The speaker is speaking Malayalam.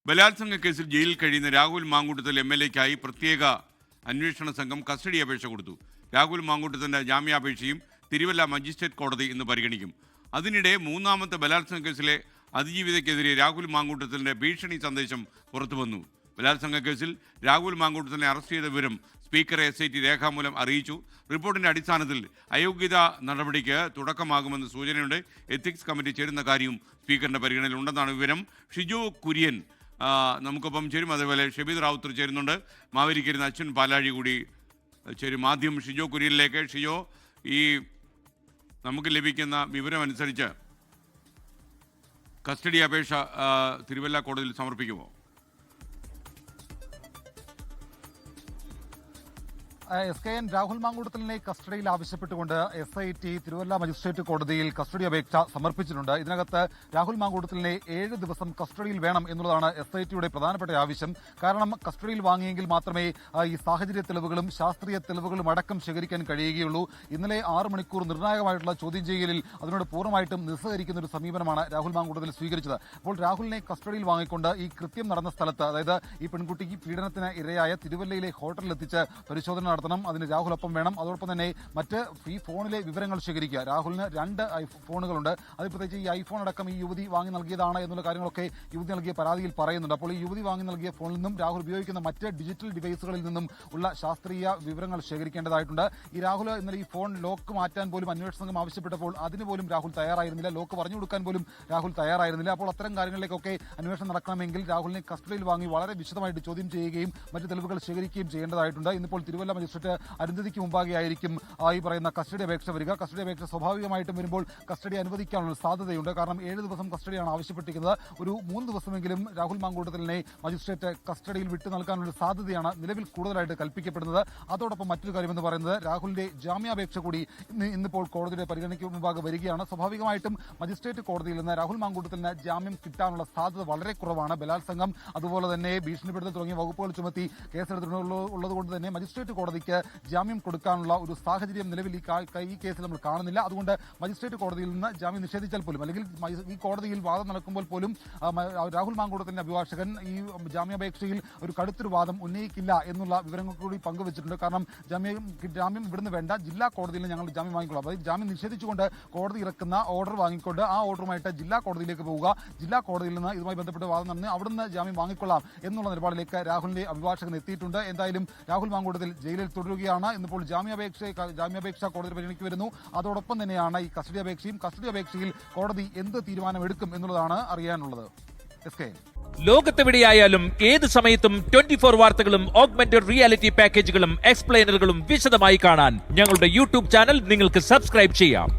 ബലാത്സംഗ കേസിൽ ജയിലിൽ കഴിയുന്ന രാഹുൽ മാങ്കൂട്ടത്തിൽ MLA-ക്കായി പ്രത്യേക അന്വേഷണ സംഘം കസ്റ്റഡി അപേക്ഷ കൊടുത്തു. രാഹുൽ മാങ്കൂട്ടത്തിന്റെ ജാമ്യാപേക്ഷയും തിരുവല്ല മജിസ്ട്രേറ്റ് കോടതി ഇന്ന് പരിഗണിക്കും. അതിനിടെ മൂന്നാമത്തെ ബലാത്സംഗ കേസിലെ അതിജീവിതയ്ക്കെതിരെ രാഹുൽ മാങ്കൂട്ടത്തിന്റെ ഭീഷണി സന്ദേശം പുറത്തുവന്നു. ബലാത്സംഗ കേസിൽ രാഹുൽ മാങ്കൂട്ടത്തിനെ അറസ്റ്റ് ചെയ്ത വിവരം സ്പീക്കറെ SIT രേഖാമൂലം അറിയിച്ചു. റിപ്പോർട്ടിന്റെ അടിസ്ഥാനത്തിൽ അയോഗ്യത നടപടിക്ക് തുടക്കമാകുമെന്ന് സൂചനയുണ്ട്. എത്തിക്സ് കമ്മിറ്റി ചേരുന്ന കാര്യവും സ്പീക്കറിന്റെ പരിഗണനയിൽ ഉണ്ടെന്നാണ് വിവരം. ഷിജോ കുര്യൻ നമുക്കൊപ്പം ചേരും. അതേപോലെ ഷബീദ് റാവുത്തർ ചേരുന്നുണ്ട്. മാവേലിക്കരുന്ന അച്ഛൻ പാലാഴി കൂടി ചേരും. ആദ്യം ഷിജോ കുര്യനിലേക്ക്. ഷിജോ, ഈ നമുക്ക് ലഭിക്കുന്ന വിവരം അനുസരിച്ച് കസ്റ്റഡി അപേക്ഷ തിരുവല്ല കോടതിയിൽ സമർപ്പിക്കുമോ? SKN രാഹുൽ മാങ്കൂട്ടത്തിലിനെ കസ്റ്റഡിയിൽ ആവശ്യപ്പെട്ടുകൊണ്ട് SIT തിരുവല്ല മജിസ്ട്രേറ്റ് കോടതിയിൽ കസ്റ്റഡി അപേക്ഷ സമർപ്പിച്ചിട്ടുണ്ട്. ഇതിനകത്ത് രാഹുൽ മാങ്കൂട്ടത്തിലിനെ 7 ദിവസം കസ്റ്റഡിയിൽ വേണം എന്നുള്ളതാണ് SITയുടെ പ്രധാനപ്പെട്ട ആവശ്യം. കാരണം കസ്റ്റഡിയിൽ വാങ്ങിയെങ്കിൽ മാത്രമേ ഈ സാഹചര്യ തെളിവുകളും ശാസ്ത്രീയ തെളിവുകളും അടക്കം ശേഖരിക്കാൻ കഴിയുകയുള്ളൂ. ഇന്നലെ 6 മണിക്കൂർ നിർണായകമായിട്ടുള്ള ചോദ്യം ചെയ്യലിൽ അതിനോട് പൂർണ്ണമായിട്ടും നിസ്സഹകരിക്കുന്ന ഒരു സമീപനമാണ് രാഹുൽ മാങ്കൂട്ടത്തിൽ സ്വീകരിച്ചത്. അപ്പോൾ രാഹുലിനെ കസ്റ്റഡിയിൽ വാങ്ങിക്കൊണ്ട് ഈ കൃത്യം നടന്ന സ്ഥലത്ത്, അതായത് ഈ പെൺകുട്ടിക്ക് പീഡനത്തിന് ഇരയായ തിരുവല്ലയിലെ ഹോട്ടലിലെത്തിച്ച് പരിശോധന നടത്തണം. അതിന് രാഹുൽ ഒപ്പം വേണം. അതോടൊപ്പം തന്നെ മറ്റ് ഈ ഫോണിലെ വിവരങ്ങൾ ശേഖരിക്കുക. രാഹുലിന് 2 ഫോണുകളുണ്ട്. അതിൽ പ്രത്യേകിച്ച് ഈ ഐഫോൺ അടക്കം ഈ യുവതി വാങ്ങി നൽകിയതാണ് എന്നുള്ള കാര്യങ്ങളൊക്കെ യുവതി നൽകിയ പരാതിയിൽ പറയുന്നുണ്ട്. അപ്പോൾ ഈ യുവതി വാങ്ങി നൽകിയ ഫോണിൽ നിന്നും രാഹുൽ ഉപയോഗിക്കുന്ന മറ്റ് ഡിജിറ്റൽ ഡിവൈസുകളിൽ നിന്നും ഉള്ള ശാസ്ത്രീയ വിവരങ്ങൾ ശേഖരിക്കേണ്ടതായിട്ടുണ്ട്. ഈ രാഹുൽ ഇന്നലെ ഈ ഫോൺ ലോക്ക് മാറ്റാൻ പോലും അന്വേഷണ സംഘം ആവശ്യപ്പെട്ടപ്പോൾ അതിന് പോലും രാഹുൽ തയ്യാറായിരുന്നില്ല. ലോക്ക് പറഞ്ഞു കൊടുക്കാൻ പോലും രാഹുൽ തയ്യാറായിരുന്നില്ല. അപ്പോൾ അത്തരം കാര്യങ്ങളിലേക്കൊക്കെ അന്വേഷണം നടക്കണമെങ്കിൽ രാഹുലിനെ കസ്റ്റഡിയിൽ വാങ്ങി വളരെ വിശദമായിട്ട് ചോദ്യം ചെയ്യുകയും മറ്റ് തെളിവുകൾ ശേഖരിക്കുകയും ചെയ്യേണ്ടതായിട്ടുണ്ട്. ഇന്നിപ്പോൾ തിരുവല്ല മജിസ്ട്രേറ്റ് അരുന്ധതിക്ക് മുമ്പാകെയായിരിക്കും ഈ പറയുന്ന കസ്റ്റഡി അപേക്ഷ വരിക. കസ്റ്റഡി അപേക്ഷ സ്വാഭാവികമായിട്ടും വരുമ്പോൾ കസ്റ്റഡി അനുവദിക്കാനുള്ള സാധ്യതയുണ്ട്. കാരണം 7 ദിവസം കസ്റ്റഡിയാണ് ആവശ്യപ്പെട്ടിരിക്കുന്നത്. ഒരു 3 ദിവസമെങ്കിലും രാഹുൽ മാങ്കൂട്ടത്തിലിനെ മജിസ്ട്രേറ്റ് കസ്റ്റഡിയിൽ വിട്ടു നൽകാനുള്ള സാധ്യതയാണ് നിലവിൽ കൂടുതലായിട്ട് കൽപ്പിക്കപ്പെടുന്നത്. അതോടൊപ്പം മറ്റൊരു കാര്യമെന്ന് പറയുന്നത് രാഹുലിന്റെ ജാമ്യാപേക്ഷ കൂടി ഇന്നിപ്പോൾ കോടതിയുടെ പരിഗണനയ്ക്ക് മുമ്പാകെ വരികയാണ്. സ്വാഭാവികമായിട്ടും മജിസ്ട്രേറ്റ് കോടതിയിൽ നിന്ന് രാഹുൽ മാങ്കൂട്ടത്തിന് ജാമ്യം കിട്ടാനുള്ള സാധ്യത വളരെ കുറവാണ്. ബലാത്സംഗം, അതുപോലെ തന്നെ ഭീഷണിപ്പെടുത്തൽ തുടങ്ങിയ വകുപ്പുകൾ ചുമത്തി കേസെടുത്തിട്ടുള്ളതുകൊണ്ട് തന്നെ മജിസ്ട്രേറ്റ് കോടതിക്ക് ജാമ്യം കൊടുക്കാനുള്ള ഒരു സാഹചര്യം നിലവിൽ ഈ കേസിൽ നമ്മൾ കാണുന്നില്ല. അതുകൊണ്ട് മജിസ്ട്രേറ്റ് കോടതിയിൽ നിന്ന് ജാമ്യം നിഷേധിച്ചാൽ പോലും, അല്ലെങ്കിൽ ഈ കോടതിയിൽ വാദം നടക്കുമ്പോൾ പോലും രാഹുൽ മാങ്കൂട്ടത്തിന്റെ അഭിഭാഷകൻ ഈ ജാമ്യാപേക്ഷയിൽ ഒരു കടുത്തൊരു വാദം ഉന്നയിക്കില്ല എന്നുള്ള വിവരങ്ങൾ കൂടി പങ്കുവച്ചിട്ടുണ്ട്. കാരണം ജാമ്യം ഇവിടുന്ന് വേണ്ട, ജില്ലാ കോടതിയിൽ ഞങ്ങൾ ജാമ്യം വാങ്ങിക്കൊള്ളാം. അതായത് ജാമ്യം നിഷേധിച്ചുകൊണ്ട് കോടതി ഇറക്കുന്ന ഓർഡർ വാങ്ങിക്കൊണ്ട് ആ ഓർഡറുമായിട്ട് ജില്ലാ കോടതിയിലേക്ക് പോവുക, ജില്ലാ കോടതിയിൽ നിന്ന് ഇതുമായി ബന്ധപ്പെട്ട് വാദം നടന്ന് അവിടുന്ന് ജാമ്യം വാങ്ങിക്കൊള്ളാം എന്നുള്ള നിലപാടിലേക്ക് രാഹുലിന്റെ അഭിഭാഷകൻ എത്തിയിട്ടുണ്ട്. എന്തായാലും രാഹുൽ മാങ്കൂട്ടത്തിൽ ജയിലിൽ തുടരുകയാണ്. ഇന്നിപ്പോൾ ജാമ്യാപേക്ഷ കോടതി പരിഗണിക്ക് വരുന്നു. അതോടൊപ്പം തന്നെയാണ് ഈ കസ്റ്റഡി അപേക്ഷയും. കസ്റ്റഡി അപേക്ഷയിൽ കോടതി എന്ത് തീരുമാനമെടുക്കും എന്നുള്ളതാണ് അറിയാനുള്ളത്. ലോകത്തെവിടെയായാലും ഏത് സമയത്തും 24 വാർത്തകളും ഓഗ്മെന്റഡ് റിയാലിറ്റി പാക്കേജുകളും എക്സ്പ്ലെയിനറുകളും വിശദമായി കാണാൻ ഞങ്ങളുടെ YouTube ചാനൽ നിങ്ങൾക്ക് സബ്സ്ക്രൈബ് ചെയ്യാം.